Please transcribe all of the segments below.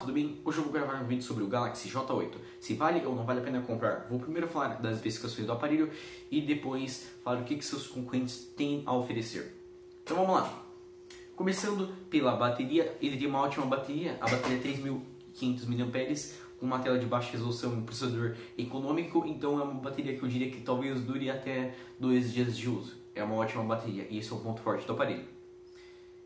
Tudo bem? Hoje eu vou gravar um vídeo sobre o Galaxy J8. Se vale ou não vale a pena comprar. Vou primeiro falar das especificações do aparelho e depois falar o que seus concorrentes têm a oferecer. Então vamos lá. Começando pela bateria, ele tem uma ótima bateria. A bateria é 3.500 mAh, com uma tela de baixa resolução e um processador econômico. Então é uma bateria que eu diria que talvez dure até 2 dias de uso. É uma ótima bateria e esse é o ponto forte do aparelho.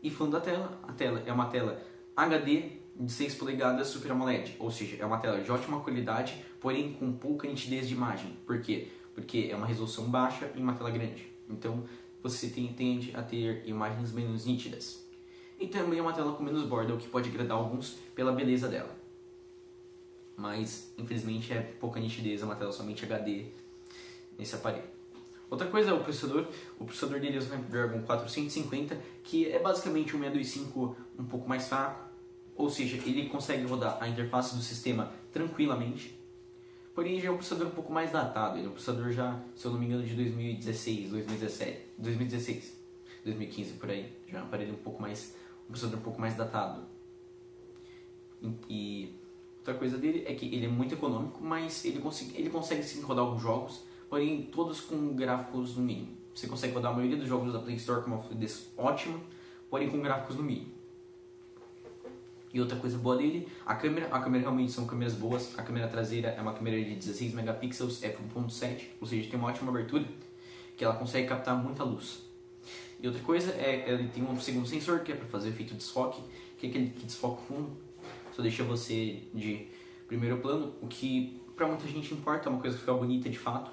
E falando da tela, a tela é uma tela HD de 6 polegadas Super AMOLED, ou seja, é uma tela de ótima qualidade, porém com pouca nitidez de imagem. Por quê? Porque é uma resolução baixa e uma tela grande. Então você tende a ter imagens menos nítidas. E também é uma tela com menos borda, o que pode agradar alguns pela beleza dela. Mas infelizmente é pouca nitidez, é uma tela somente HD nesse aparelho. Outra coisa é o processador. O processador dele é o Snapdragon 450, que é basicamente um 625 um pouco mais fraco. Ou seja, ele consegue rodar a interface do sistema tranquilamente. Porém, já é um processador um pouco mais datado. Ele é um processador já, se eu não me engano, de 2016, 2015 por aí. Já é um aparelho um processador um pouco mais datado. E outra coisa dele é que ele é muito econômico, mas ele consegue sim rodar alguns jogos, porém todos com gráficos no mínimo. Você consegue rodar a maioria dos jogos da Play Store com uma fluidez ótima, porém com gráficos no mínimo. E outra coisa boa dele, a câmera realmente são câmeras boas. A câmera traseira é uma câmera de 16 megapixels, f1.7, ou seja, tem uma ótima abertura, que ela consegue captar muita luz. E outra coisa é ele tem um segundo sensor, que é para fazer efeito de desfoque, que é aquele que desfoca o fundo, só deixa você de primeiro plano, o que para muita gente importa, é uma coisa que fica bonita de fato.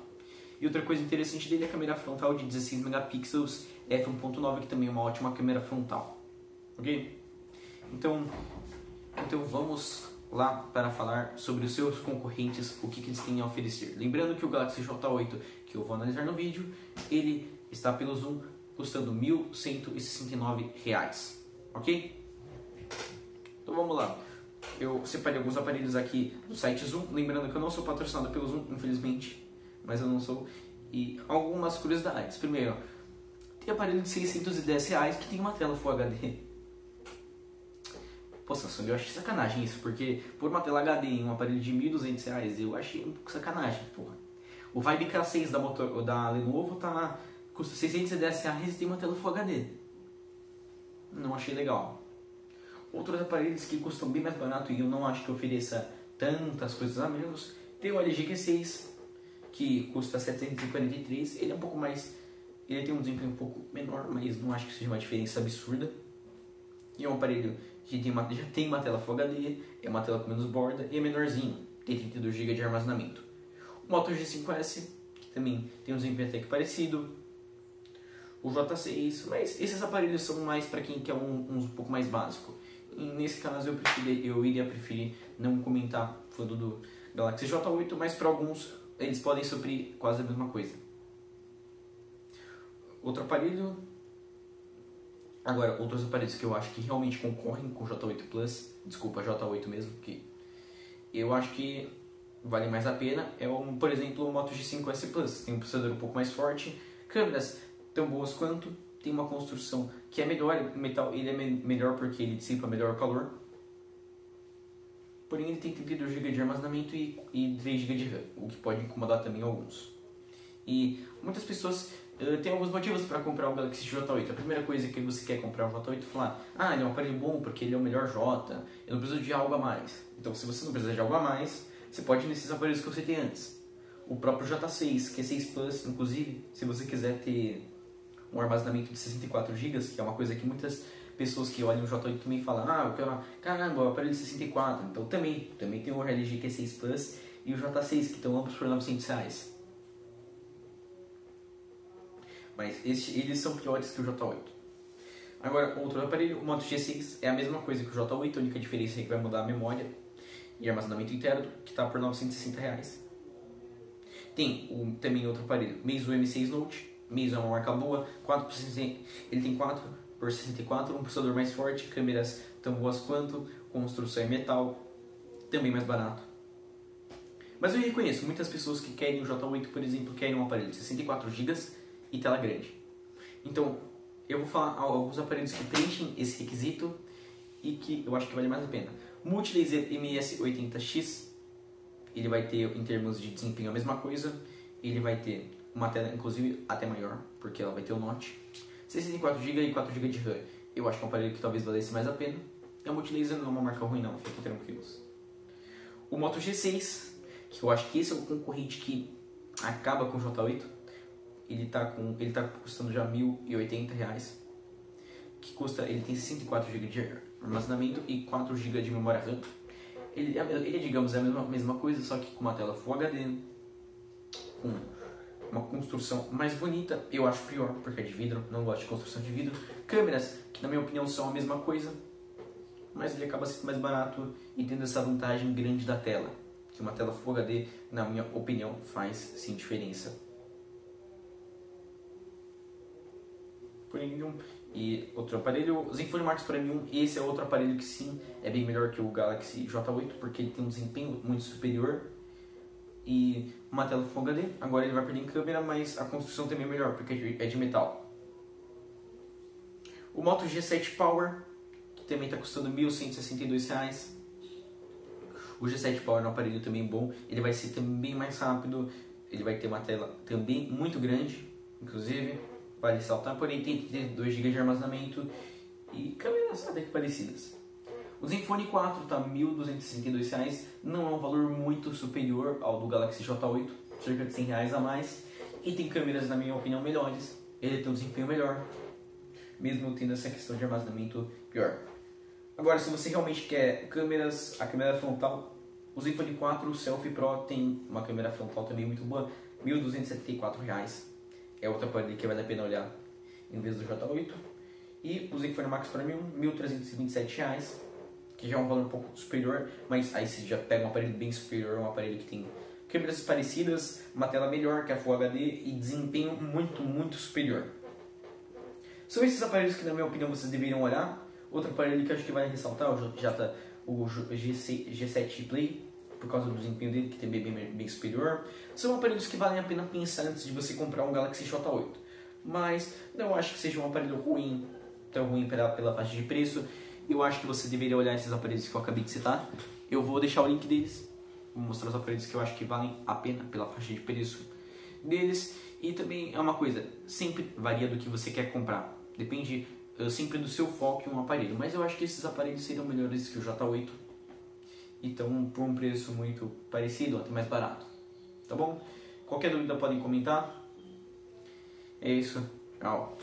E outra coisa interessante dele é a câmera frontal de 16 megapixels, f1.9, que também é uma ótima câmera frontal. Ok? Então vamos lá para falar sobre os seus concorrentes, o que eles têm a oferecer. Lembrando que o Galaxy J8, que eu vou analisar no vídeo, ele está pelo Zoom custando R$ 1.169, ok? Então vamos lá. Eu separei alguns aparelhos aqui do site Zoom, lembrando que eu não sou patrocinado pelo Zoom, infelizmente, mas eu não sou. E algumas curiosidades. Primeiro, tem aparelho de R$ 610 que tem uma tela Full HD. Pô, Samsung, eu achei sacanagem isso, porque por uma tela HD em um aparelho de R$ 1.200, eu achei um pouco sacanagem, porra. O Vibe K6 da Lenovo custa R$ 610 e tem uma tela Full HD. Não achei legal. Outros aparelhos que custam bem mais barato e eu não acho que ofereça tantas coisas a menos, tem o LG Q6, que custa R$ 743, ele é um pouco mais... Ele tem um desempenho um pouco menor, mas não acho que seja uma diferença absurda. E é um aparelho que já tem uma tela Full HD, é uma tela com menos borda e é menorzinho, tem 32 GB de armazenamento. O Moto G5S, que também tem um desempenho até que parecido. O J6, mas esses aparelhos são mais para quem quer um pouco mais básico. E nesse caso eu iria preferir não comentar falando do Galaxy J8, mas para alguns eles podem suprir quase a mesma coisa. Outros aparelhos que eu acho que realmente concorrem com o J8 Plus, desculpa, J8 mesmo, que eu acho que vale mais a pena, por exemplo, o Moto G5S Plus. Tem um processador um pouco mais forte, câmeras tão boas quanto, tem uma construção que é melhor, o metal ele é melhor porque ele dissipa melhor o calor, porém ele tem 32 GB de armazenamento e 3 GB de RAM, o que pode incomodar também alguns. E muitas pessoas tem alguns motivos para comprar o Galaxy J8. A primeira coisa que você quer comprar um J8 é falar: ele é um aparelho bom porque ele é o melhor J, eu não preciso de algo a mais. Então, se você não precisa de algo a mais, você pode ir nesses aparelhos que eu citei antes. O próprio J6, Q6 Plus, inclusive, se você quiser ter um armazenamento de 64 GB, que é uma coisa que muitas pessoas que olham o J8 também falam: eu quero, caramba, o aparelho de 64. Então, também tem o LG Q6 Plus e o J6, que estão ambos por R$ 900. Mas eles são piores que o J8. Agora, outro aparelho, o Moto G6, é a mesma coisa que o J8, a única diferença é que vai mudar a memória e armazenamento interno, que está por R$ 960. Tem também outro aparelho, Meizu M6 Note. Meizu é uma marca boa, ele tem 4x64, um processador mais forte, câmeras tão boas quanto, construção em metal, também mais barato. Mas eu reconheço, muitas pessoas que querem o J8, por exemplo, querem um aparelho de 64 GB e tela grande. Então, eu vou falar alguns aparelhos que preenchem esse requisito e que eu acho que vale mais a pena. Multilaser MS80X, ele vai ter em termos de desempenho a mesma coisa, ele vai ter uma tela inclusive até maior, porque ela vai ter o notch, 64GB e 4GB de RAM. Eu acho que é um aparelho que talvez valesse mais a pena. E a Multilaser não é uma marca ruim não, fiquem tranquilos. O Moto G6, que eu acho que esse é o concorrente que acaba com o J8, ele tá custando já R$1.080, que custa, ele tem 64GB de armazenamento e 4GB de memória RAM. Ele digamos, é a mesma coisa, só que com uma tela Full HD, com uma construção mais bonita. Eu acho pior, porque é de vidro, não gosto de construção de vidro. Câmeras, que na minha opinião são a mesma coisa, mas ele acaba sendo mais barato e tendo essa vantagem grande da tela, que uma tela Full HD, na minha opinião, faz sim diferença. Premium. E outro aparelho, o Zenfone Max Premium, esse é outro aparelho que sim é bem melhor que o Galaxy J8, porque ele tem um desempenho muito superior e uma tela Full HD. Agora ele vai perder em câmera, mas a construção também é melhor, porque é de metal. O Moto G7 Power, que também está custando R$1.162. O G7 Power é um aparelho também bom, ele vai ser também mais rápido, ele vai ter uma tela também muito grande, inclusive, vale ressaltar, porém tem 32GB de armazenamento e câmeras até que parecidas. O Zenfone 4 está R$1.262, não é um valor muito superior ao do Galaxy J8, cerca de R$100 a mais, e tem câmeras, na minha opinião, melhores, ele tem um desempenho melhor, mesmo tendo essa questão de armazenamento pior. Agora, se você realmente quer câmeras, a câmera frontal, o Zenfone 4 o Selfie Pro tem uma câmera frontal também muito boa, R$1.274. É outro aparelho que vale a pena olhar em vez do J8. E o Zenfone Max Premium, R$1.327, que já é um valor um pouco superior, mas aí você já pega um aparelho bem superior, um aparelho que tem câmeras parecidas, uma tela melhor que a Full HD e desempenho muito superior. São esses aparelhos que, na minha opinião, vocês deveriam olhar. Outro aparelho que eu acho que vale ressaltar, o G7 Play, por causa do desempenho dele, que também é bem superior. São aparelhos que valem a pena pensar antes de você comprar um Galaxy J8. Mas não acho que seja um aparelho ruim, tão ruim pela faixa de preço. Eu acho que você deveria olhar esses aparelhos que eu acabei de citar. Eu vou deixar o link deles, vou mostrar os aparelhos que eu acho que valem a pena pela faixa de preço deles. E também é uma coisa, sempre varia do que você quer comprar. Depende sempre do seu foco em um aparelho. Mas eu acho que esses aparelhos seriam melhores que o J8. Então, por um preço muito parecido, até mais barato. Tá bom? Qualquer dúvida podem comentar. É isso. Tchau.